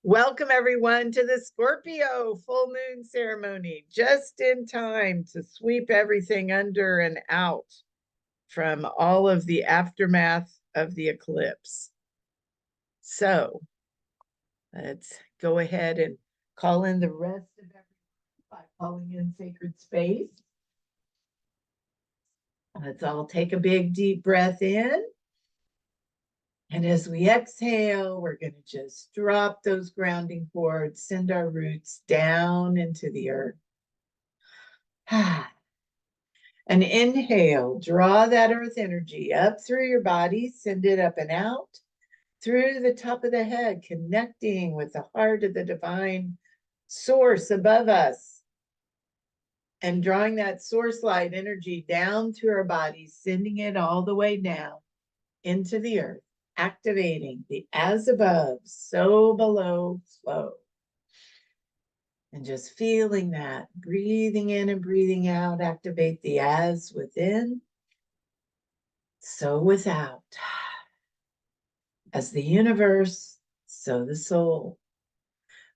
Welcome everyone to the Scorpio full moon ceremony, just in time to sweep everything under and out from all of the aftermath of the eclipse. So let's go ahead and call in the rest of everyone by calling in sacred space. Let's all take a big deep breath in. And as we exhale, we're going to just drop those grounding cords, send our roots down into the earth. And inhale, draw that earth energy up through your body, send it up and out through the top of the head, connecting with the heart of the divine source above us. And drawing that source light energy down through our bodies, sending it all the way down into the earth, activating the as above, so below flow. And just feeling that, breathing in and breathing out, activate the as within, so without. As the universe, so the soul.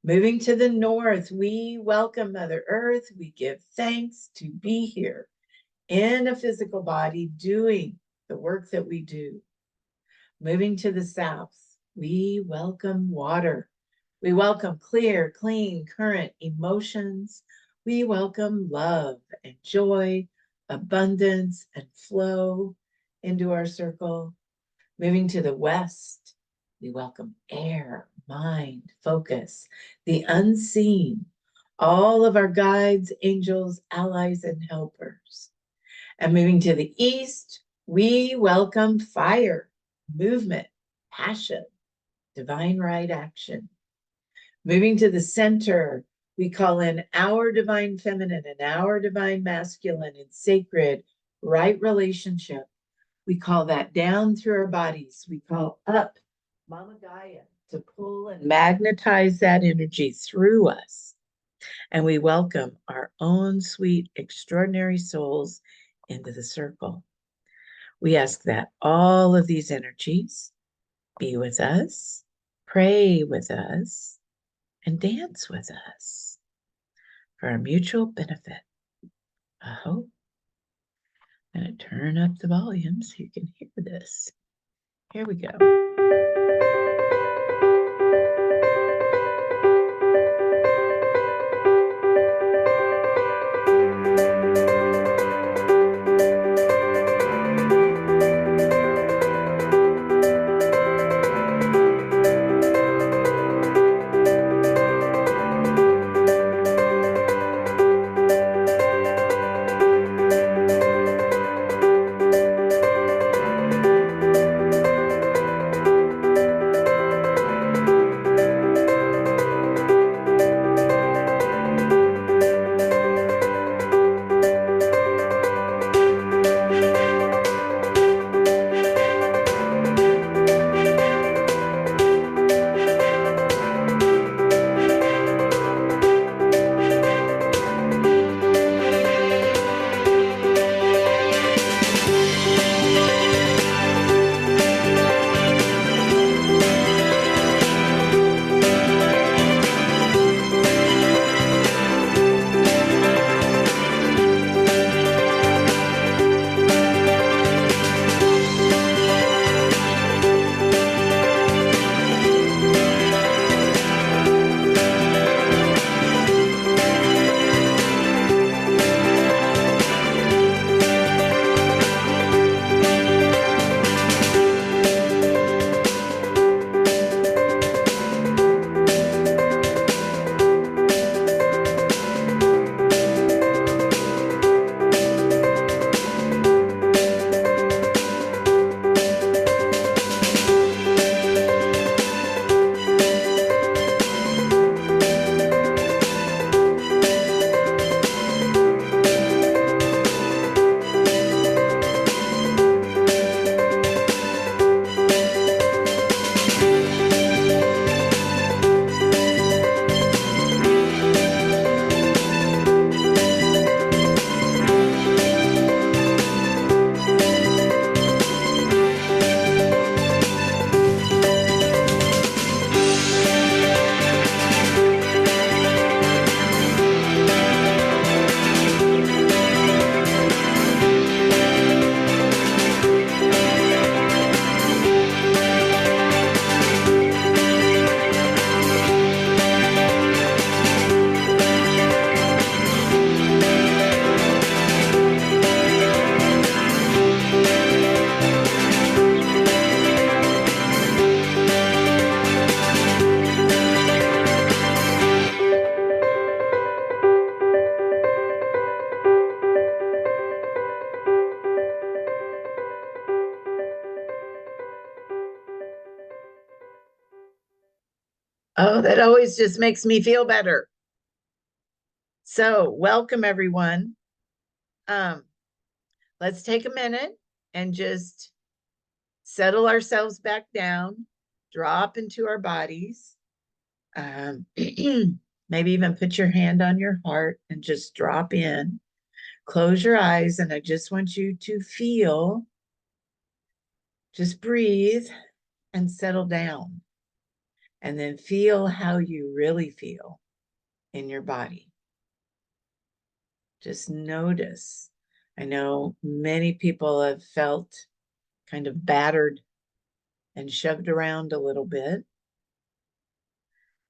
Moving to the north, we welcome Mother Earth. We give thanks to be here in a physical body doing the work that we do. Moving to the south, we welcome water. We welcome clear, clean, current emotions. We welcome love and joy, abundance and flow into our circle. Moving to the west, we welcome air, mind, focus, the unseen, all of our guides, angels, allies, and helpers. And moving to the east, we welcome fire, movement, passion, divine right action. Moving to the center, we call in our divine feminine and our divine masculine in sacred right relationship. We call that down through our bodies. We call up Mama Gaia to pull and magnetize that energy through us. And we welcome our own sweet, extraordinary souls into the circle. We ask that all of these energies be with us, pray with us, and dance with us for our mutual benefit. I hope. I'm going to turn up the volume so you can hear this. Here we go. Oh, that always just makes me feel better. So, welcome everyone. Um, let's take a minute and just settle ourselves back down, drop into our bodies. Maybe even put your hand on your heart and just drop in. Close your eyes, and I just want you to feel, just breathe and settle down. And then feel how you really feel in your body. Just notice. I know many people have felt kind of battered and shoved around a little bit.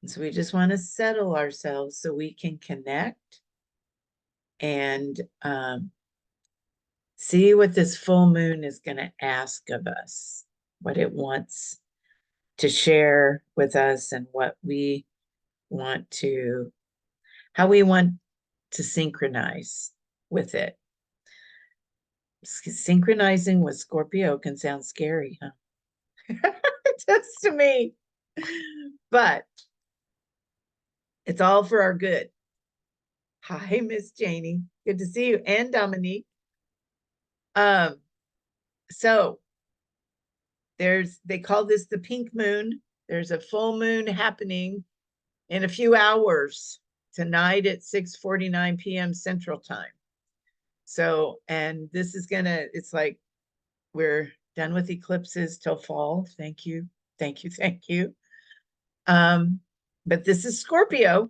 And so we just want to settle ourselves so we can connect and see what this full moon is going to ask of us, what it wants to share with us, and what we want to, how we want to synchronize with it. Synchronizing with Scorpio can sound scary, huh? Just to me. But it's all for our good. Hi, Miss Janie. Good to see you. And Dominique. Um, so they call this the pink moon. There's a full moon happening in a few hours tonight at 6:49 p.m. Central Time. So, and this is it's like we're done with eclipses till fall. Thank you. Thank you. Thank you. But this is Scorpio.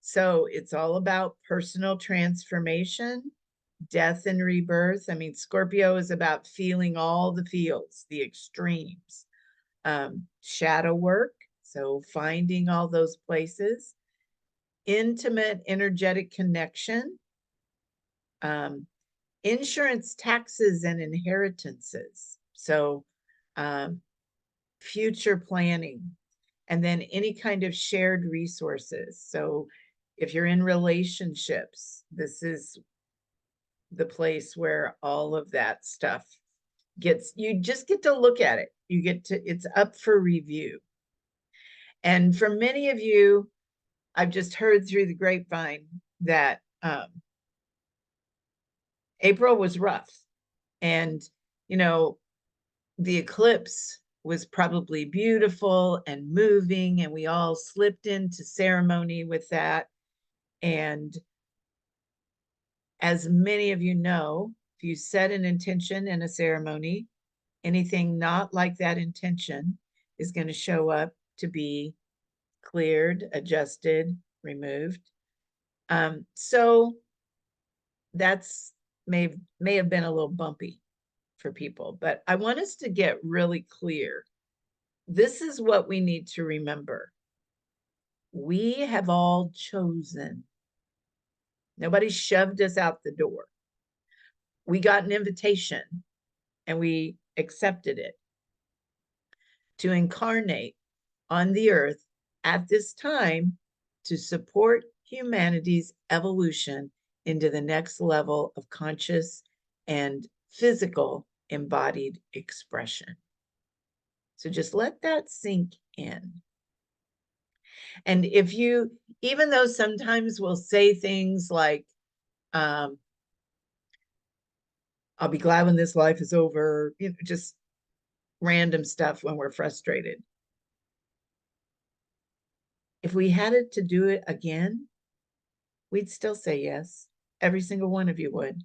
So it's all about personal transformation, death and rebirth. I mean, Scorpio is about feeling all the feels, the extremes, shadow work. So finding all those places, intimate, energetic connection, insurance, taxes, and inheritances. So future planning, and then any kind of shared resources. So if you're in relationships, this is the place where all of that stuff you just get to look at it. It's up for review. And for many of you, I've just heard through the grapevine that April was rough. And, you know, the eclipse was probably beautiful and moving, and we all slipped into ceremony with that. And as many of you know, if you set an intention in a ceremony, anything not like that intention is going to show up to be cleared, adjusted, removed. So that's may have been a little bumpy for people, but I want us to get really clear. This is what we need to remember. We have all chosen. Nobody shoved us out the door. We got an invitation and we accepted it to incarnate on the earth at this time to support humanity's evolution into the next level of conscious and physical embodied expression. So just let that sink in. And if you, even though sometimes we'll say things like, I'll be glad when this life is over, just random stuff when we're frustrated. If we had it to do it again, we'd still say yes. Every single one of you would.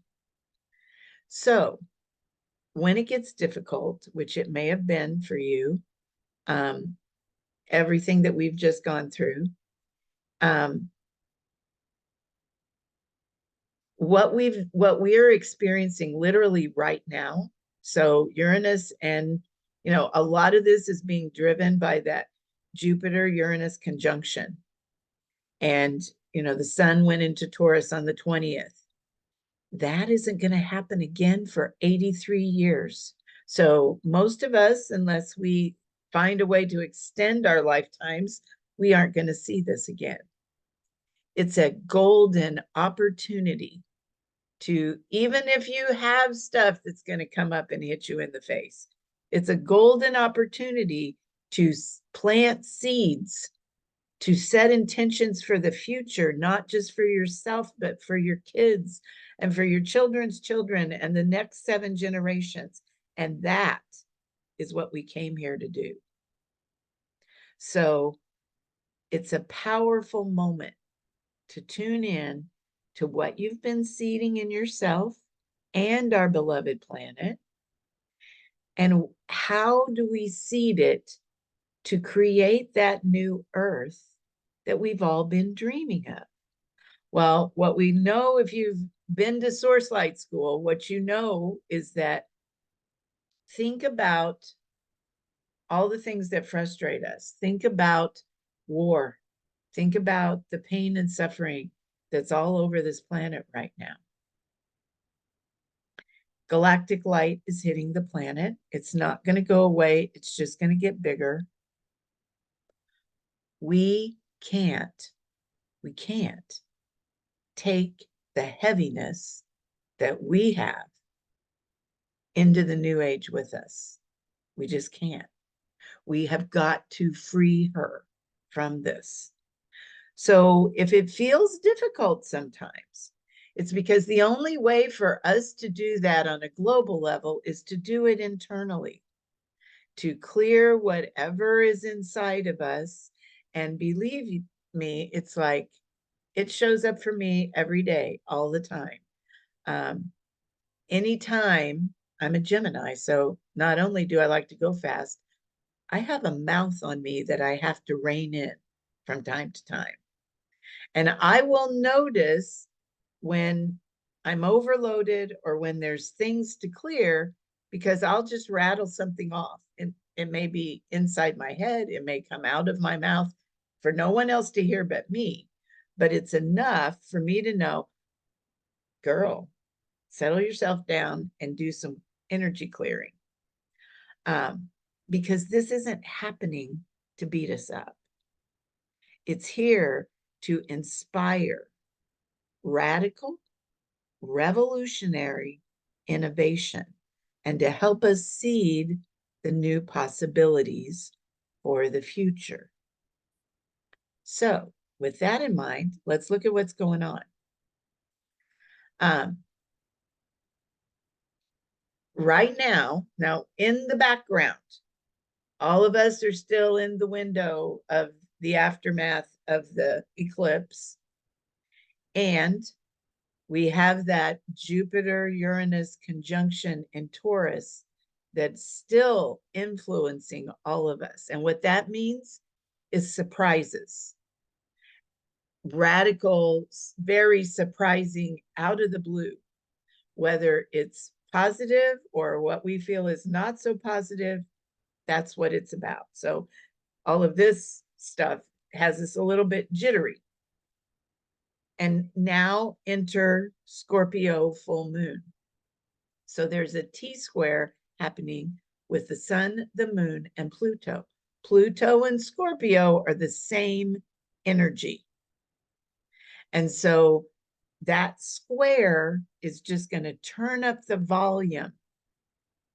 So when it gets difficult, which it may have been for you, everything that we've just gone through, what we're experiencing literally right now. So Uranus, and a lot of this is being driven by that Jupiter-Uranus conjunction. And the sun went into Taurus on the 20th. That isn't going to happen again for 83 years. So most of us, unless we find a way to extend our lifetimes, we aren't going to see this again. It's a golden opportunity to, even if you have stuff that's going to come up and hit you in the face, it's a golden opportunity to plant seeds to set intentions for the future, not just for yourself, but for your kids and for your children's children and the next 7 generations. And that is what we came here to do. So it's a powerful moment to tune in to what you've been seeding in yourself and our beloved planet. And how do we seed it to create that new earth that we've all been dreaming of? Well, what we know, if you've been to Source Light School, what you know is that think about all the things that frustrate us. Think about war. Think about the pain and suffering that's all over this planet right now. Galactic light is hitting the planet. It's not going to go away. It's just going to get bigger. We can't take the heaviness that we have into the new age with us. We just can't. We have got to free her from this. So if it feels difficult sometimes, it's because the only way for us to do that on a global level is to do it internally, to clear whatever is inside of us. And believe me, it's like it shows up for me every day, all the time. Anytime, I'm a Gemini, so not only do I like to go fast, I have a mouth on me that I have to rein in from time to time. And I will notice when I'm overloaded or when there's things to clear, because I'll just rattle something off. And it may be inside my head, it may come out of my mouth for no one else to hear but me. But it's enough for me to know, girl, settle yourself down and do some energy clearing. Because this isn't happening to beat us up. It's here to inspire radical, revolutionary innovation and to help us seed the new possibilities for the future. So, with that in mind, let's look at what's going on. Right now in the background, all of us are still in the window of the aftermath of the eclipse. And we have that Jupiter-Uranus conjunction in Taurus that's still influencing all of us. And what that means is surprises. Radical, very surprising, out of the blue, whether it's positive or what we feel is not so positive, that's what it's about. So all of this stuff has us a little bit jittery. And now enter Scorpio full moon. So there's a T-square happening with the sun, the moon, and Pluto. Pluto and Scorpio are the same energy. And so that square is just going to turn up the volume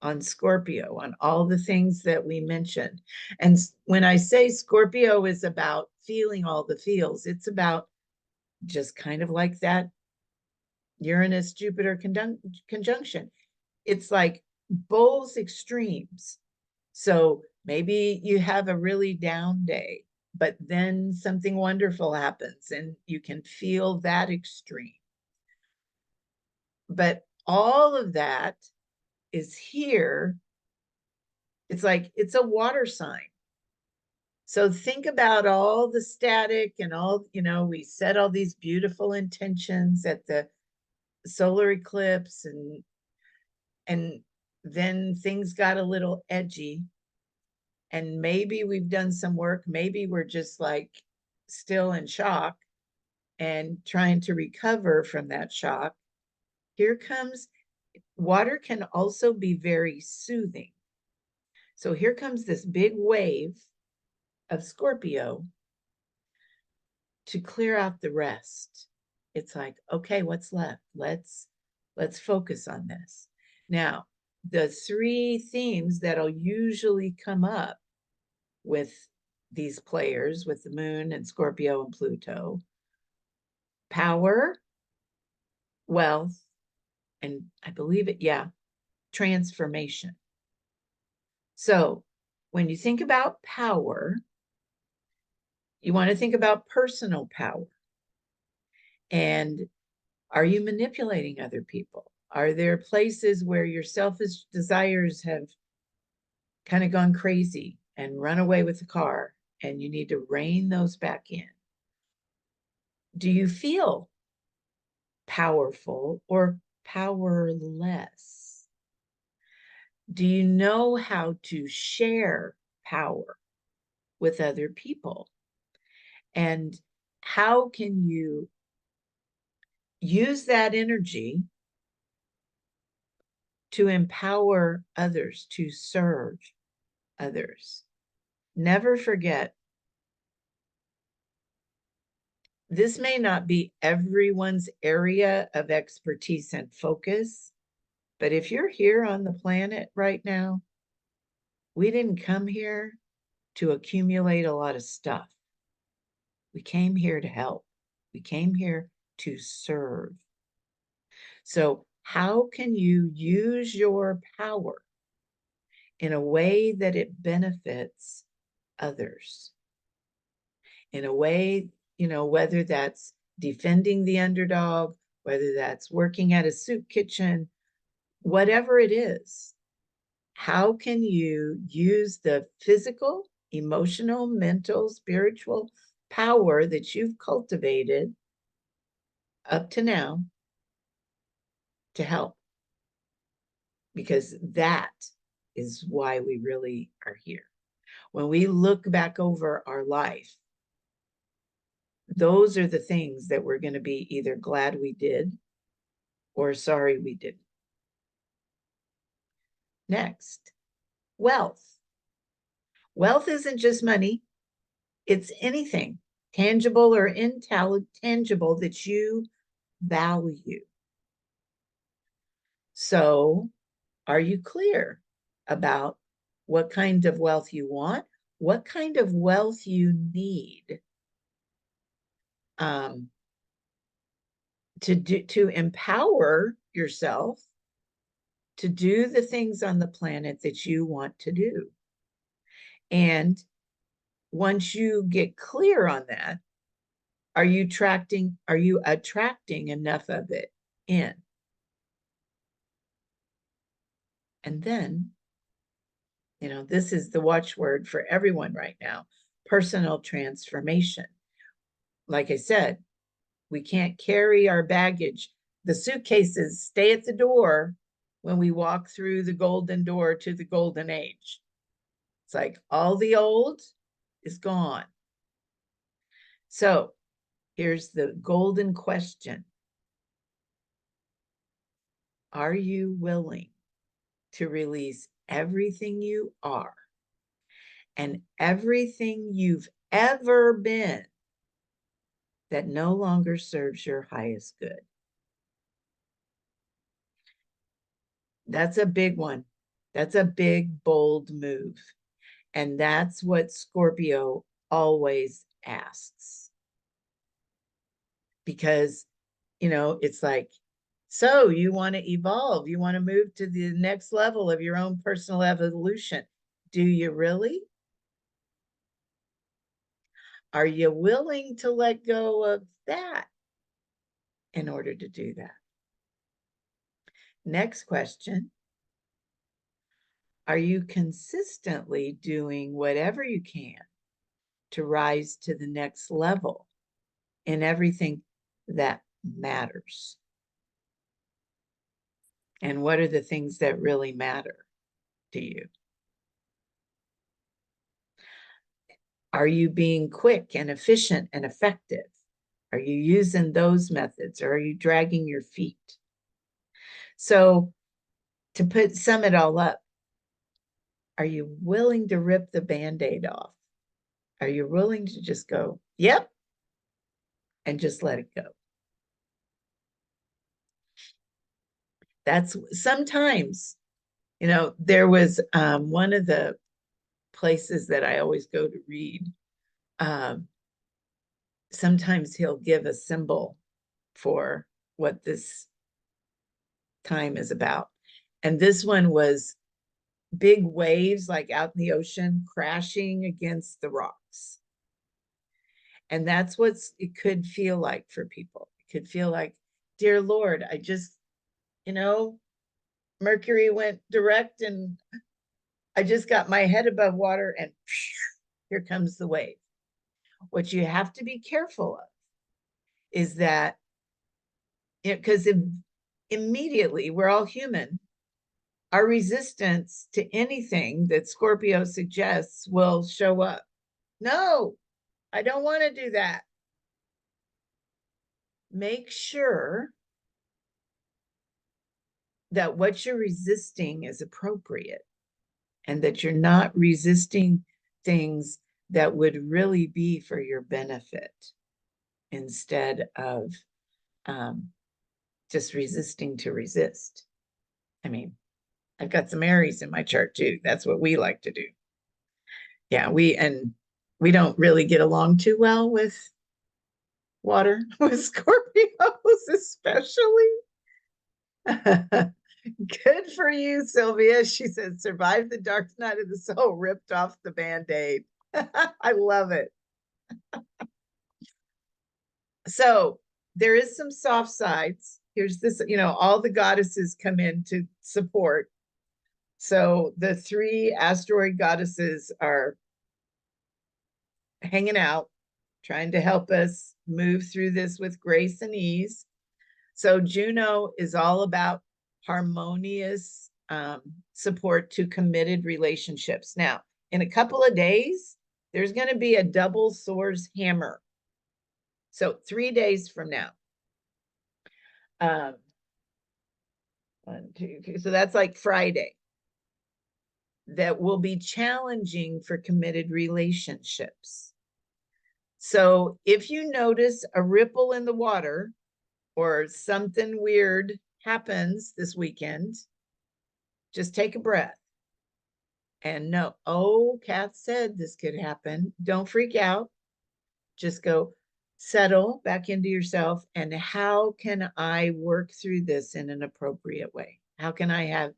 on Scorpio, on all the things that we mentioned. And when I say Scorpio is about feeling all the feels, it's about just kind of like that Uranus-Jupiter conjunction. It's like both extremes. So maybe you have a really down day, but then something wonderful happens and you can feel that extreme. But all of that is here. It's like, it's a water sign. So think about all the static and all, we set all these beautiful intentions at the solar eclipse, and then things got a little edgy. And maybe we've done some work. Maybe we're just like still in shock and trying to recover from that shock. Here comes, water can also be very soothing. So here comes this big wave of Scorpio to clear out the rest. It's like, okay, what's left? Let's focus on this. Now, the 3 themes that'll usually come up with these players with the moon and Scorpio and Pluto. Power, wealth, and I believe it, yeah, transformation. So when you think about power, you want to think about personal power. And are you manipulating other people? Are there places where your selfish desires have kind of gone crazy and run away with the car and you need to rein those back in? Do you feel powerful or powerless? Do you know how to share power with other people? And how can you use that energy to empower others, to serve others? Never forget, this may not be everyone's area of expertise and focus, but if you're here on the planet right now, we didn't come here to accumulate a lot of stuff. We came here to help. We came here to serve. So how can you use your power in a way that it benefits others? In a way, whether that's defending the underdog, whether that's working at a soup kitchen, whatever it is, how can you use the physical, emotional, mental, spiritual power that you've cultivated up to now to help? Because that is why we really are here. When we look back over our life, those are the things that we're going to be either glad we did or sorry we didn't. Next, wealth. Wealth isn't just money, it's anything tangible or intangible that you value. So, are you clear about what kind of wealth you want, what kind of wealth you need to empower yourself to do the things on the planet that you want to do? And once you get clear on that, are you attracting enough of it in? And then, this is the watchword for everyone right now: personal transformation. Like I said, we can't carry our baggage. The suitcases stay at the door when we walk through the golden door to the golden age. It's like all the old is gone. So here's the golden question: are you willing to release everything you are and everything you've ever been that no longer serves your highest good? That's a big one. That's a big, bold move. And that's what Scorpio always asks. Because, it's like, so you want to evolve, you want to move to the next level of your own personal evolution. Do you really? Are you willing to let go of that in order to do that? Next question: are you consistently doing whatever you can to rise to the next level in everything that matters? And what are the things that really matter to you? Are you being quick and efficient and effective? Are you using those methods, or are you dragging your feet? So to sum it all up, are you willing to rip the Band-Aid off? Are you willing to just go, yep, and just let it go? That's sometimes, there was one of the places that I always go to read sometimes he'll give a symbol for what this time is about. And this one was big waves, like out in the ocean, crashing against the rocks. And that's what it could feel like for people. It could feel like, dear Lord, I just, Mercury went direct and I just got my head above water and here comes the wave. What you have to be careful of is that, because immediately we're all human, our resistance to anything that Scorpio suggests will show up. No, I don't want to do that. Make sure that what you're resisting is appropriate and that you're not resisting things that would really be for your benefit instead of just resisting to resist. I mean, I've got some Aries in my chart too. That's what we like to do. Yeah, we don't really get along too well with water, with Scorpios especially. Good for you, Sylvia. She said, survive the dark night of the soul, ripped off the band-aid. I love it. So there is some soft sides. Here's this, all the goddesses come in to support. So the 3 asteroid goddesses are hanging out, trying to help us move through this with grace and ease. So Juno is all about harmonious support to committed relationships. Now, in a couple of days, there's going to be a double swords hammer. So 3 days from now. 1, 2, 3. So that's like Friday. That will be challenging for committed relationships. So if you notice a ripple in the water or something weird happens this weekend, just take a breath and know, oh, Kath said this could happen. Don't freak out. Just go settle back into yourself. And how can I work through this in an appropriate way? How can I have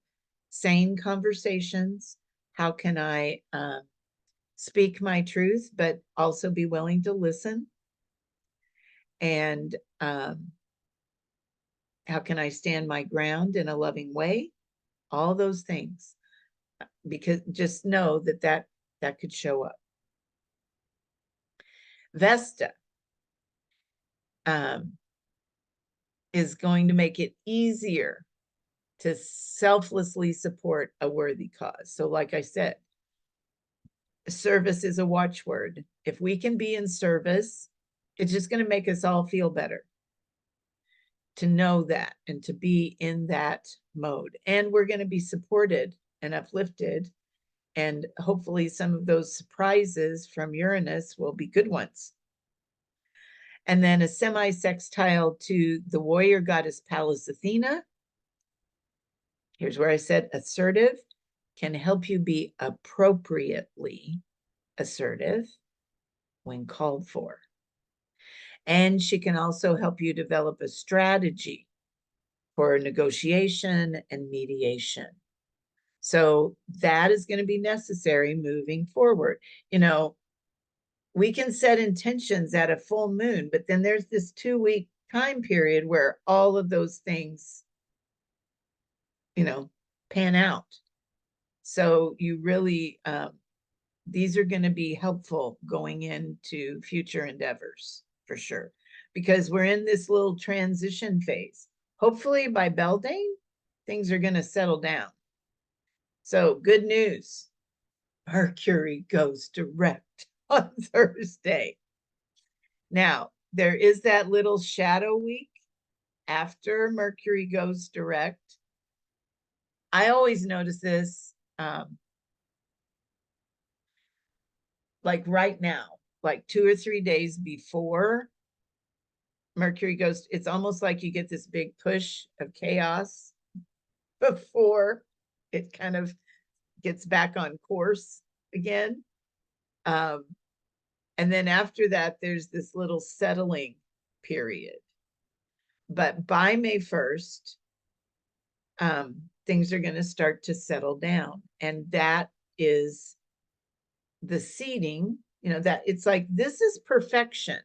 sane conversations? How can I speak my truth, but also be willing to listen? And how can I stand my ground in a loving way? All those things, because just know that could show up. Vesta is going to make it easier to selflessly support a worthy cause. So like I said, service is a watchword. If we can be in service, it's just going to make us all feel better to know that and to be in that mode. And we're going to be supported and uplifted. And hopefully some of those surprises from Uranus will be good ones. And then a semi-sextile to the warrior goddess Pallas Athena. Here's where I said assertive can help you be appropriately assertive when called for. And she can also help you develop a strategy for negotiation and mediation. So that is going to be necessary moving forward. We can set intentions at a full moon, but then there's this 2-week time period where all of those things, pan out. So you really, these are going to be helpful going into future endeavors for sure, because we're in this little transition phase. Hopefully by Beltane, things are going to settle down. So good news. Mercury goes direct on Thursday. Now, there is that little shadow week after Mercury goes direct. I always notice this, like right now, like 2 or 3 days before Mercury goes, it's almost like you get this big push of chaos before it kind of gets back on course again. And then after that, there's this little settling period. But by May 1st, things are going to start to settle down. And that is the seeding, that it's like, this is perfection.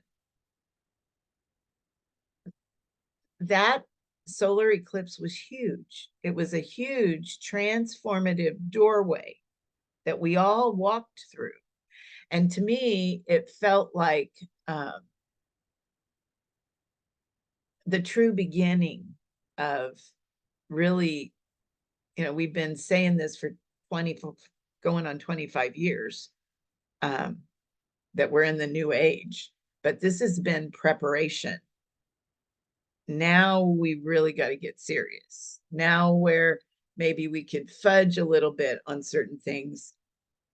That solar eclipse was huge. It was a huge transformative doorway that we all walked through. And to me, it felt like the true beginning of really, we've been saying this for 20, going on 25 years, that we're in the new age, but this has been preparation. Now we really got to get serious. Now, where maybe we could fudge a little bit on certain things,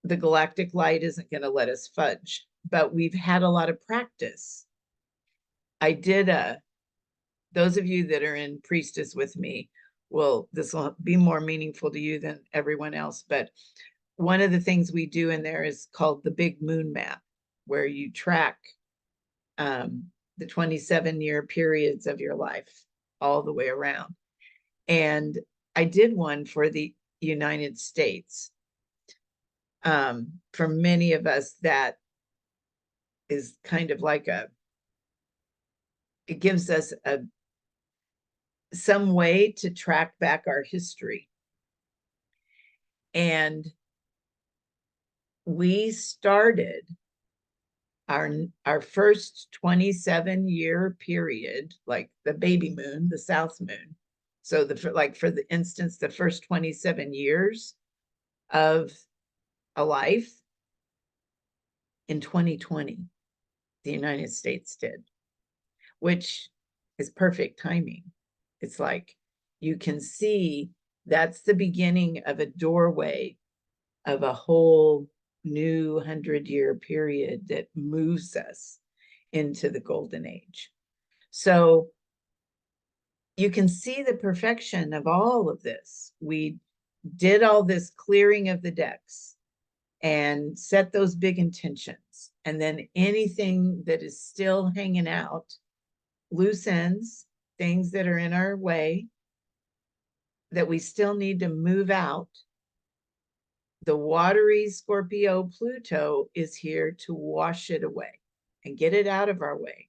the galactic light isn't going to let us fudge, but we've had a lot of practice. I did those of you that are in Priestess with me, this will be more meaningful to you than everyone else, but one of the things we do in there is called the Big Moon Map, where you track the 27-year periods of your life all the way around. And I did one for the United States. For many of us, that is kind of like it gives us some way to track back our history. And we started our first 27-year period, like the baby moon, the south moon. So for the instance, the first 27 years of a life in 2020, the United States did, which is perfect timing. It's like you can see that's the beginning of a doorway of a whole new 100-year period that moves us into the golden age. So you can see the perfection of all of this. We did all this clearing of the decks and set those big intentions. And then anything that is still hanging out, loose ends, things that are in our way that we still need to move out, the watery Scorpio Pluto is here to wash it away and get it out of our way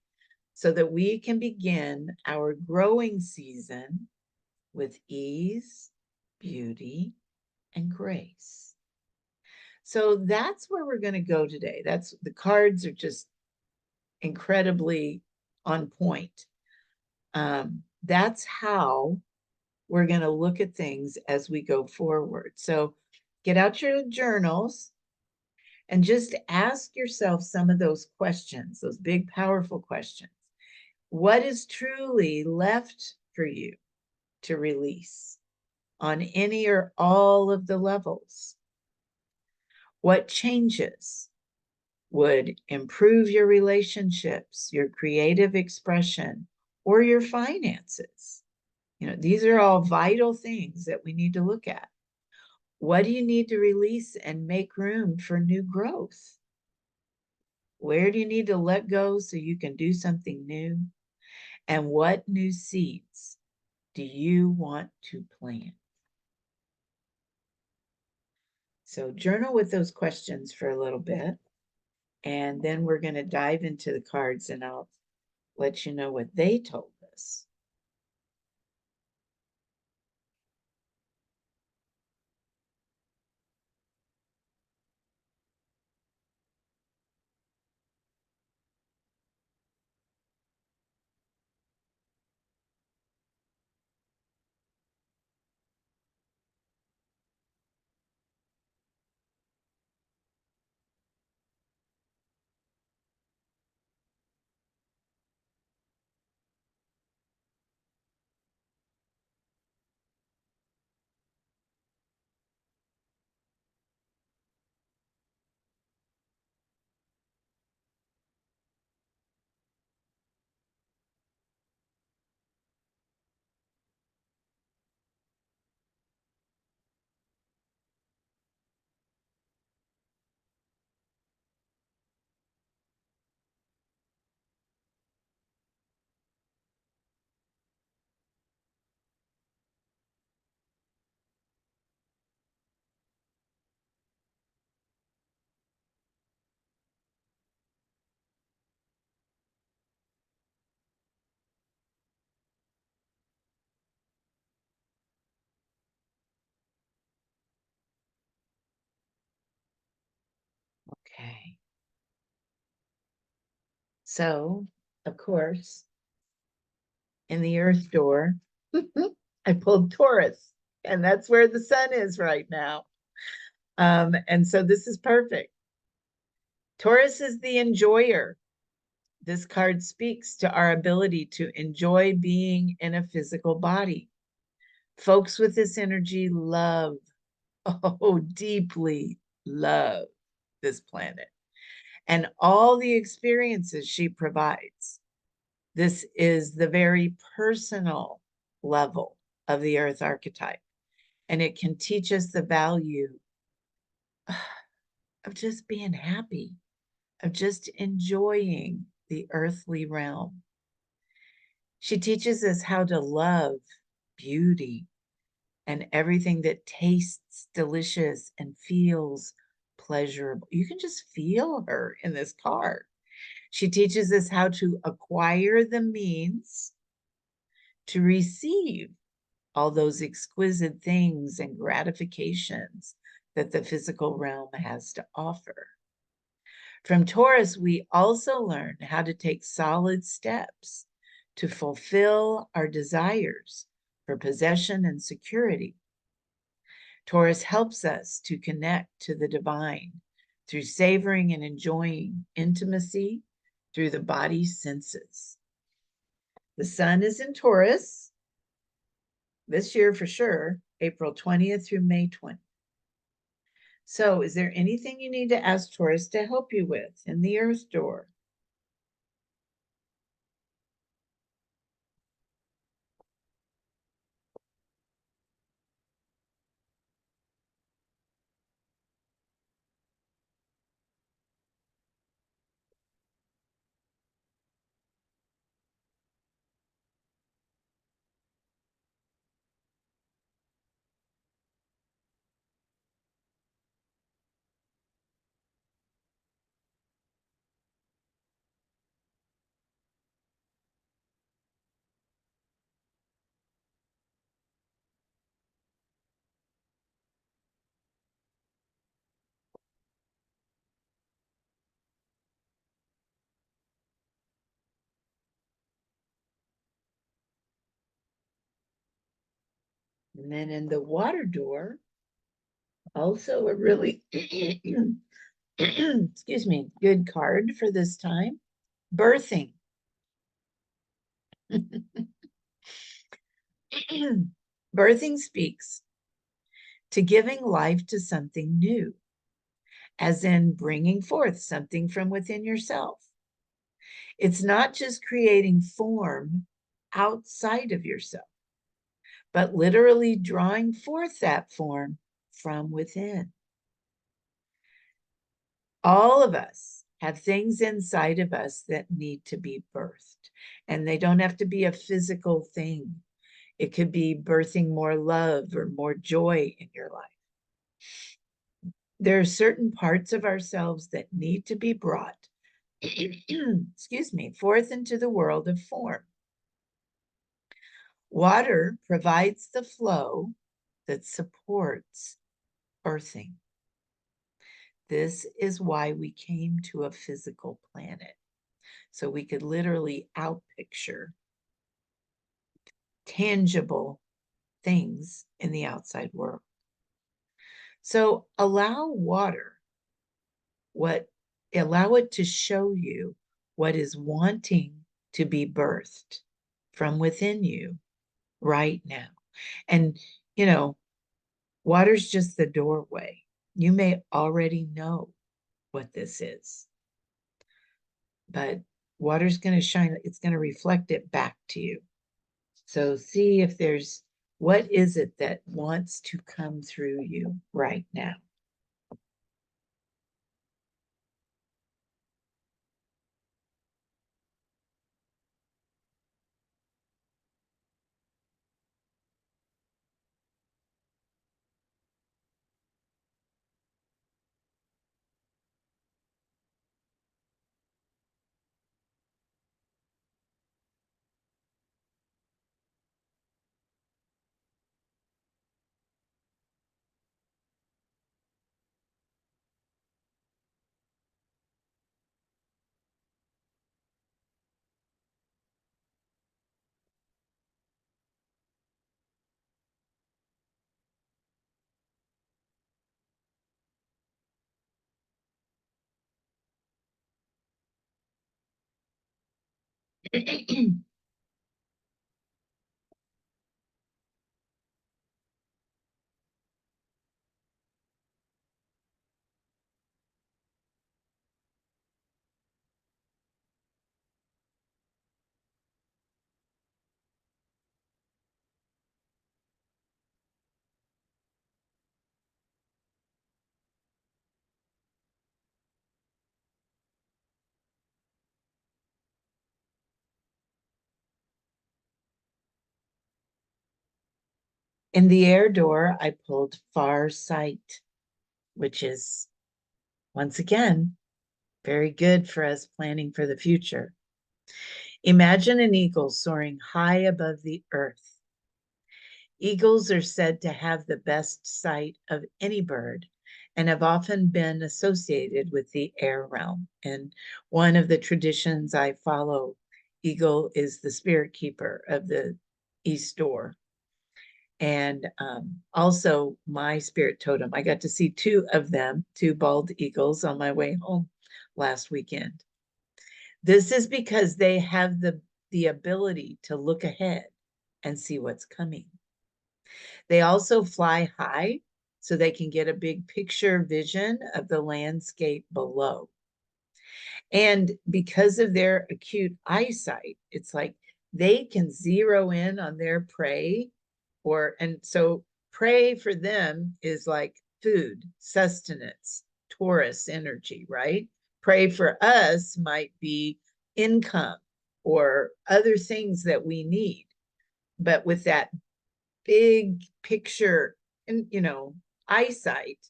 so that we can begin our growing season with ease, beauty, and grace. So that's where we're going to go today. The cards are just incredibly on point. That's how we're going to look at things as we go forward. So get out your journals and just ask yourself some of those questions, those big, powerful questions. What is truly left for you to release on any or all of the levels? What changes would improve your relationships, your creative expression, or your finances? These are all vital things that we need to look at. What do you need to release and make room for new growth? Where do you need to let go so you can do something new? And what new seeds do you want to plant? So journal with those questions for a little bit, and then we're going to dive into the cards and I'll let you know what they told us. So, of course, in the Earth door, I pulled Taurus, and that's where the sun is right now. And so this is perfect. Taurus is the enjoyer. This card speaks to our ability to enjoy being in a physical body. Folks with this energy love, oh, deeply love this planet and all the experiences she provides. This is the very personal level of the Earth archetype, and it can teach us the value of just being happy, of just enjoying the earthly realm. She teaches us how to love beauty and everything that tastes delicious and feels pleasurable. You can just feel her in this card. She teaches us how to acquire the means to receive all those exquisite things and gratifications that the physical realm has to offer. From Taurus, we also learn how to take solid steps to fulfill our desires for possession and security. Taurus helps us to connect to the divine through savoring and enjoying intimacy through the body's senses. The sun is in Taurus this year for sure, April 20th through May 20th. So, is there anything you need to ask Taurus to help you with in the Earth door? And then in the water door, also a really, excuse me, good card for this time, birthing. Birthing speaks to giving life to something new, as in bringing forth something from within yourself. It's not just creating form outside of yourself, but literally drawing forth that form from within. All of us have things inside of us that need to be birthed, and they don't have to be a physical thing. It could be birthing more love or more joy in your life. There are certain parts of ourselves that need to be brought, excuse me, forth into the world of form. Water provides the flow that supports birthing. This is why we came to a physical planet, so we could literally outpicture tangible things in the outside world. So allow allow it to show you what is wanting to be birthed from within you right now. And, you know, water's just the doorway. You may already know what this is, but water's going to shine, it's going to reflect it back to you. So see if there's, what is it that wants to come through you right now? In the air door, I pulled far sight, which is, once again, very good for us planning for the future. Imagine an eagle soaring high above the earth. Eagles are said to have the best sight of any bird and have often been associated with the air realm. And one of the traditions I follow, eagle is the spirit keeper of the east door. And also my spirit totem. I got to see two of them, two bald eagles, on my way home last weekend. This is because they have the ability to look ahead and see what's coming. They also fly high so they can get a big picture vision of the landscape below. And because of their acute eyesight, it's like they can zero in on their prey, and so prey for them is like food, sustenance, Taurus energy, right? Prey for us might be income or other things that we need. But with that big picture and, eyesight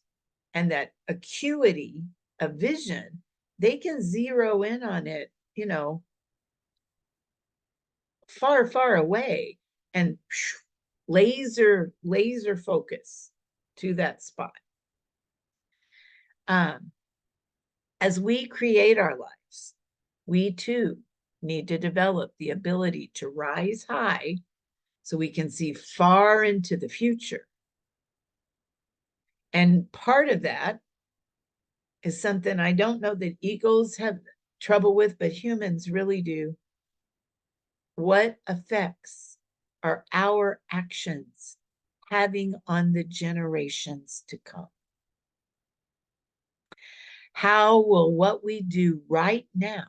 and that acuity of vision, they can zero in on it, far, far away and laser focus to that spot. As we create our lives, we too need to develop the ability to rise high so we can see far into the future. And part of that is something I don't know that eagles have trouble with, but humans really do. What effects are our actions having on the generations to come? How will what we do right now,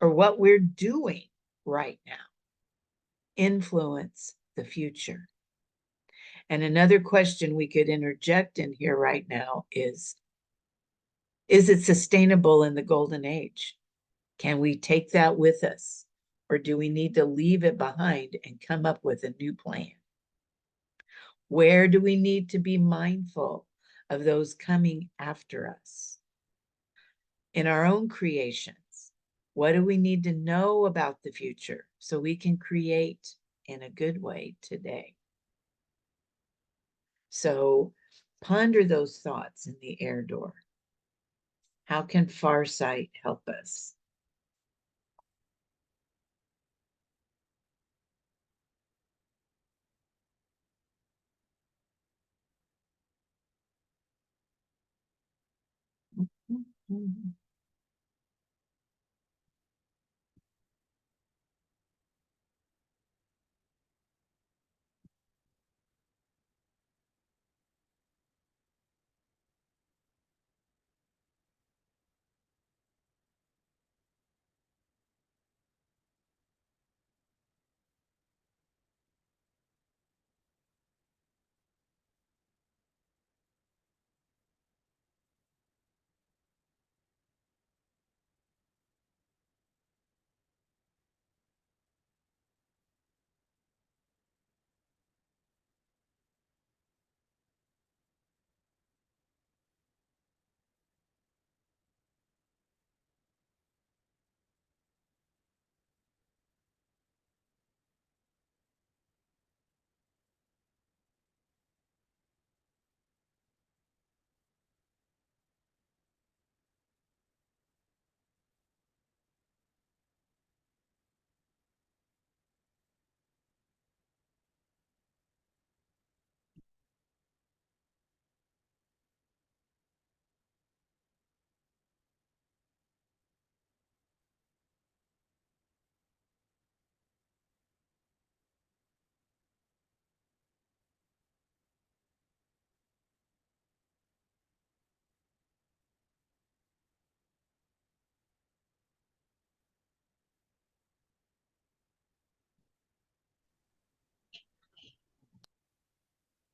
or what we're doing right now, influence the future? And another question we could interject in here right now is it sustainable in the golden age? Can we take that with us? Or do we need to leave it behind and come up with a new plan? Where do we need to be mindful of those coming after us? In our own creations, what do we need to know about the future so we can create in a good way today? So ponder those thoughts in the air door. How can farsight help us? Mm-hmm.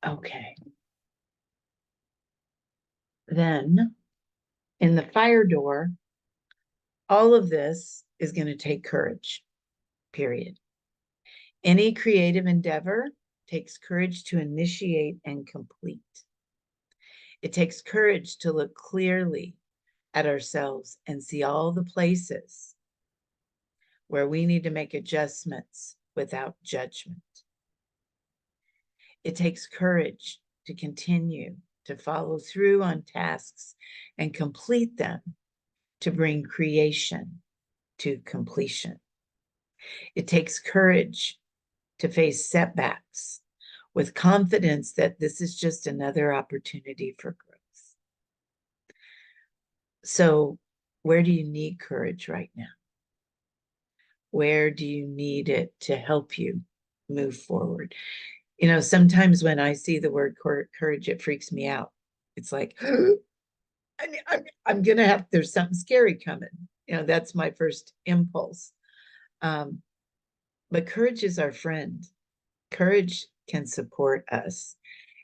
Okay. Then in the fire door, all of this is going to take courage, period. Any creative endeavor takes courage to initiate and complete. It takes courage to look clearly at ourselves and see all the places where we need to make adjustments without judgment. It takes courage to continue to follow through on tasks and complete them to bring creation to completion. It takes courage to face setbacks with confidence that this is just another opportunity for growth. So, where do you need courage right now? Where do you need it to help you move forward? You know, sometimes when I see the word courage, it freaks me out. It's like, I'm going to have, there's something scary coming. You know, that's my first impulse. But courage is our friend. Courage can support us.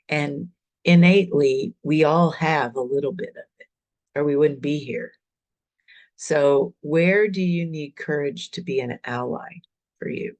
And innately, we all have a little bit of it, or we wouldn't be here. So, where do you need courage to be an ally for you?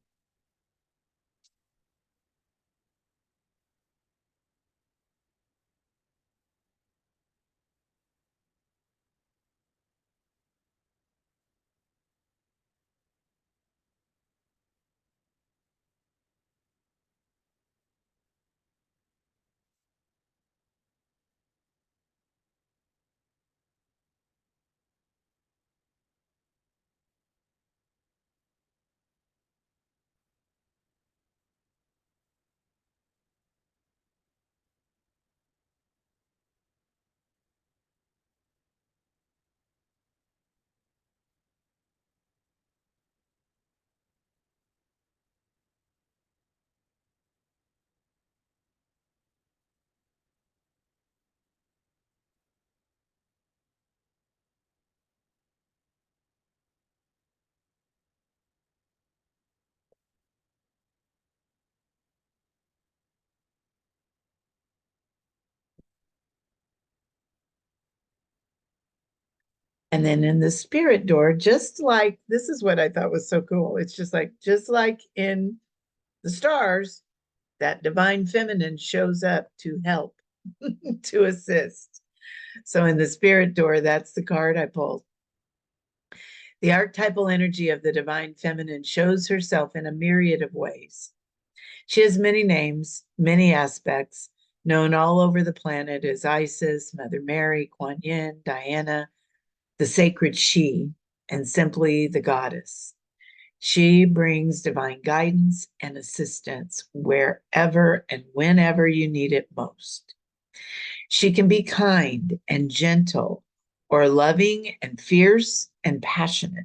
And then in the spirit door, just like this is what I thought was so cool. It's just like in the stars, that divine feminine shows up to help, to assist. So in the spirit door, that's the card I pulled. The archetypal energy of the divine feminine shows herself in a myriad of ways. She has many names, many aspects, known all over the planet as Isis, Mother Mary, Kuan Yin, Diana, the sacred she, and simply the goddess. She brings divine guidance and assistance wherever and whenever you need it most. She can be kind and gentle, or loving and fierce and passionate.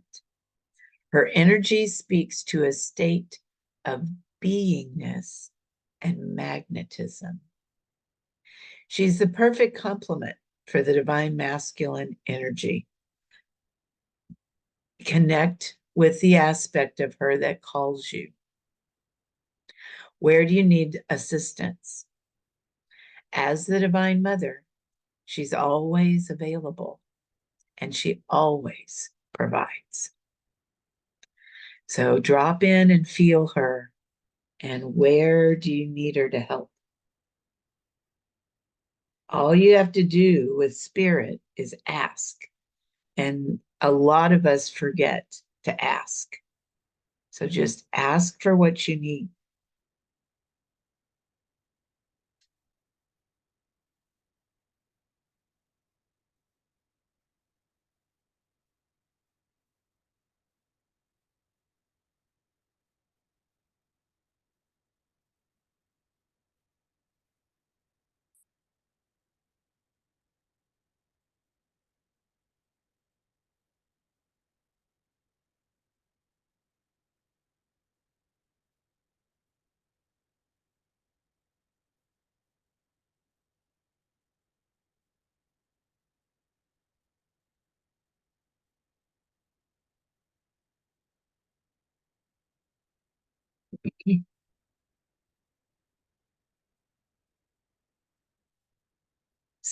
Her energy speaks to a state of beingness and magnetism. She's the perfect complement for the divine masculine energy. Connect with the aspect of her that calls you. Where do you need assistance? As the Divine Mother, she's always available and she always provides. So drop in and feel her. And where do you need her to help? All you have to do with spirit is ask. And a lot of us forget to ask. So just ask for what you need.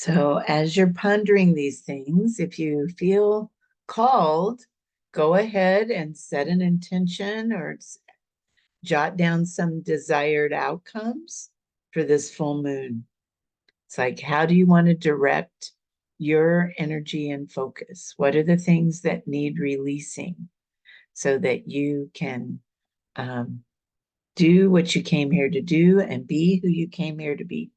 So, as you're pondering these things, if you feel called, go ahead and set an intention or jot down some desired outcomes for this full moon. It's like, how do you want to direct your energy and focus? What are the things that need releasing so that you can do what you came here to do and be who you came here to be?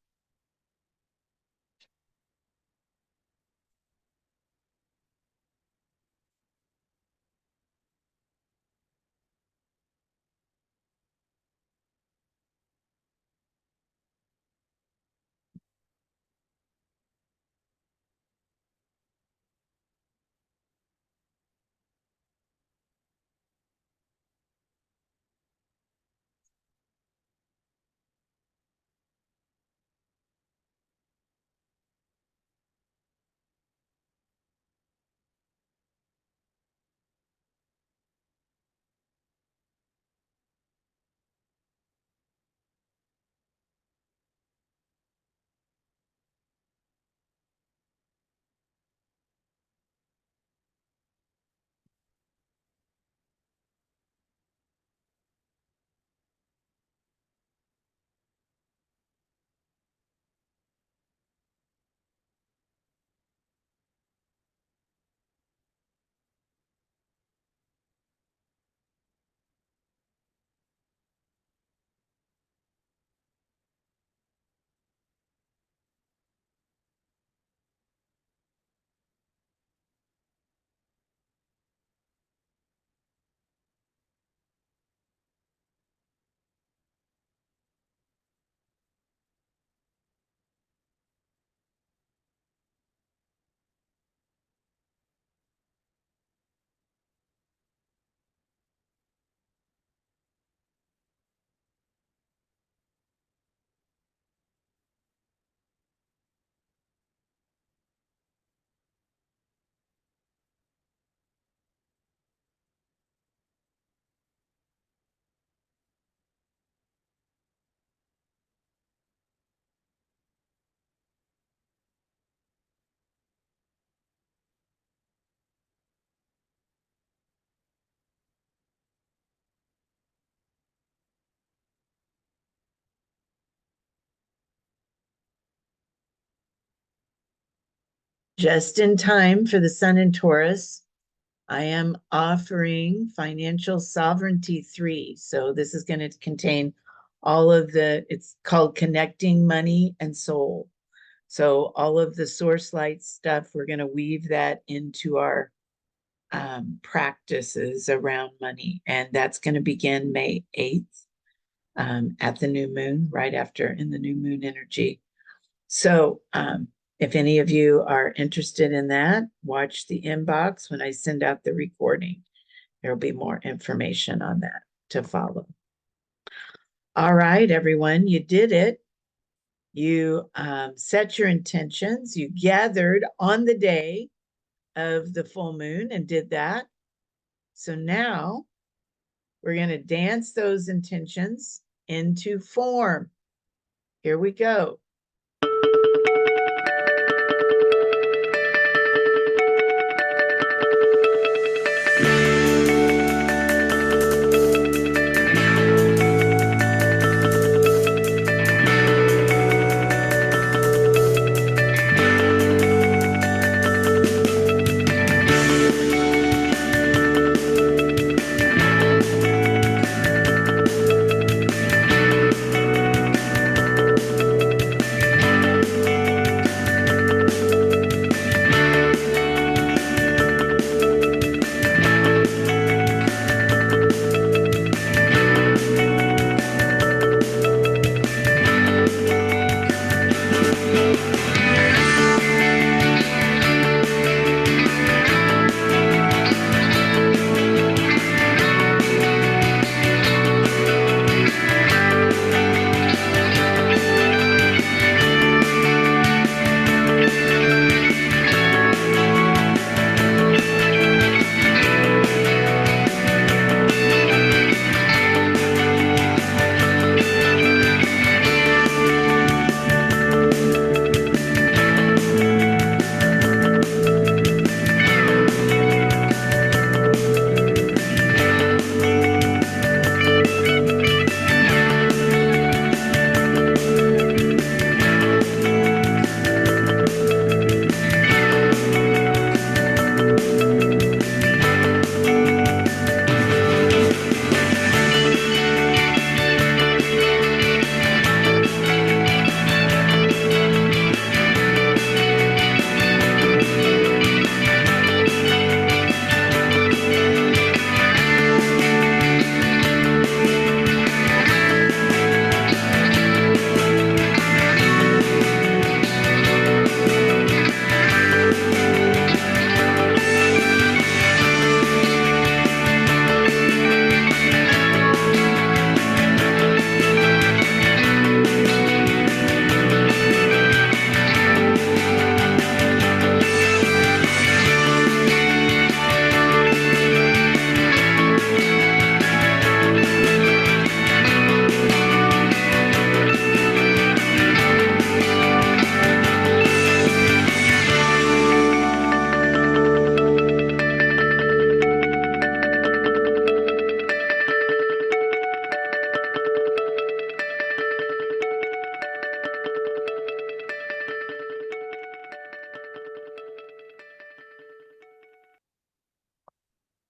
Just in time for the sun in Taurus, I am offering Financial Sovereignty 3. So this is going to contain all of it's called Connecting Money and Soul. So all of the source light stuff, we're going to weave that into our practices around money. And that's going to begin May 8th at the new moon, right after in the new moon energy. So if any of you are interested in that, watch the inbox when I send out the recording. There'll be more information on that to follow. All right, everyone, you did it. You set your intentions. You gathered on the day of the full moon and did that. So now we're going to dance those intentions into form. Here we go.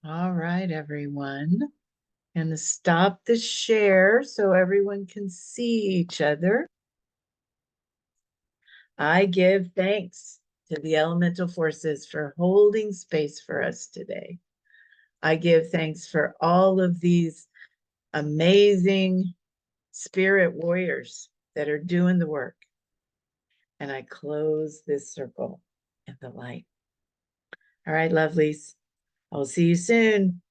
All right, everyone. And stop the share so everyone can see each other. I give thanks to the elemental forces for holding space for us today. I give thanks for all of these amazing spirit warriors that are doing the work. And I close this circle in the light. All right, lovelies. I'll see you soon.